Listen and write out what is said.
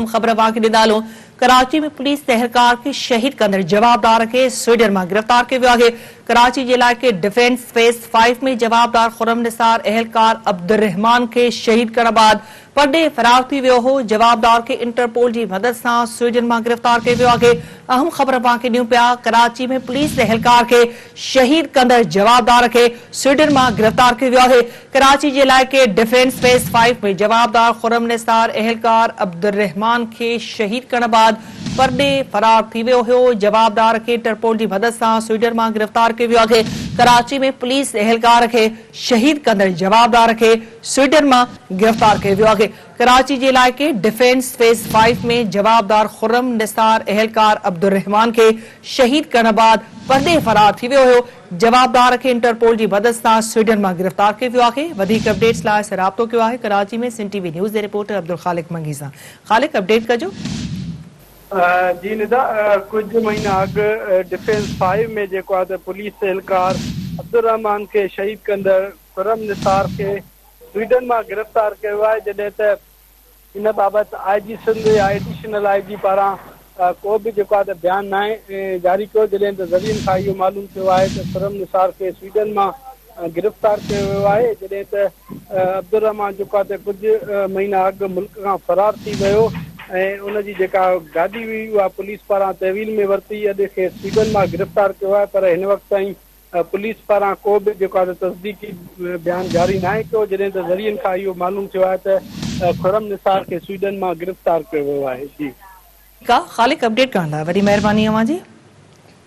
ख़बर वाक़ई ॾिनालो कराची में पुलिस एहलकार खे शहीद कंदड़ जवाबदार खे स्वीडन में गिरफ्तार किया आहे। कराची जे इलाइक़े डिफेंस फेस 5 में जवाबदार खुरम निसार एहलकार अब्दुर्रहमान के शहीद करण बाद परडे फरार थी वियो हो। जवाबदार के इंटरपोल की मदद से स्वीडन में गिरफ्तार किया वियो आहे। अहम ख़बर वाक़ई ॾियूं पिया कराची में पुलिस एहलकार के शहीद कंदड़ जवाबदार के स्वीडन में गिरफ्तार किया वियो आहे। कराची जे इलाइक़े डिफेंस फेस 5 में जवाबदार खुरम निसार एहलकार अब्दुर्रहमान के शहीद करण बाद परडे फरार थी वियो हो। जवाबदार के इंटरपोल की मदद से स्वीडन में गिरफ्तार किया वियो आहे। कराची में पुलिस एहलकार के शहीद कंदड़ जवाबदार के स्वीडन में गिरफ्तार किया वियो आहे। कराची जे इलाइक़े डिफेंस फेस 5 में जवाबदार खुरम निसार एहलकार अब्दुर्रहमान के शहीद करण बाद परडे फरार थी वियो हो। जवाबदार के इंटरपोल की मदद से स्वीडन में गिरफ्तार किया वियो आहे। वधीक अपडेट्स लाइ असां राब्तो कयो आहे कराची में सिंध टीवी न्यूज़ के रिपोर्टर अब्दुल खालिक मंगी सां। खालिक अपडेट कजो। जी निदा कुछ महीना अग डिफेंस 5 में जो पुलिस एहलकार अब्दुर्रहमान के शहीद कंदड़ खुरम निसार के स्वीडन में गिरफ्तार किया है। जैसे त इन बाबत IG सिंध या एडिशनल IG पारा को भी जो बयान ना जारी किया। जैसे ज़रियन खां इहो मालूम किया है तो खुरम निसार के स्वीडन में गिरफ्तार किया है। जैसे त अब्दुर्रहमान जो कुछ महीना अग मुल्क का फरार थी वो उनकी जेका गाड़ी हुई वह पुलिस पारा तहवील में वरती अॼु खे स्वीडन में गिरफ्तार किया है। पर इन वक्त ताईं पुलिस पारा को भी जो तस्दीकी बयान जारी ना किया। जैसे त ज़रियन खां इहो मालूम किया है तो खुरम निसार के स्वीडन में गिरफ्तार किया है। जी खालिक अपडेट करण लाइ वॾी महिरबानी अव्हां जी।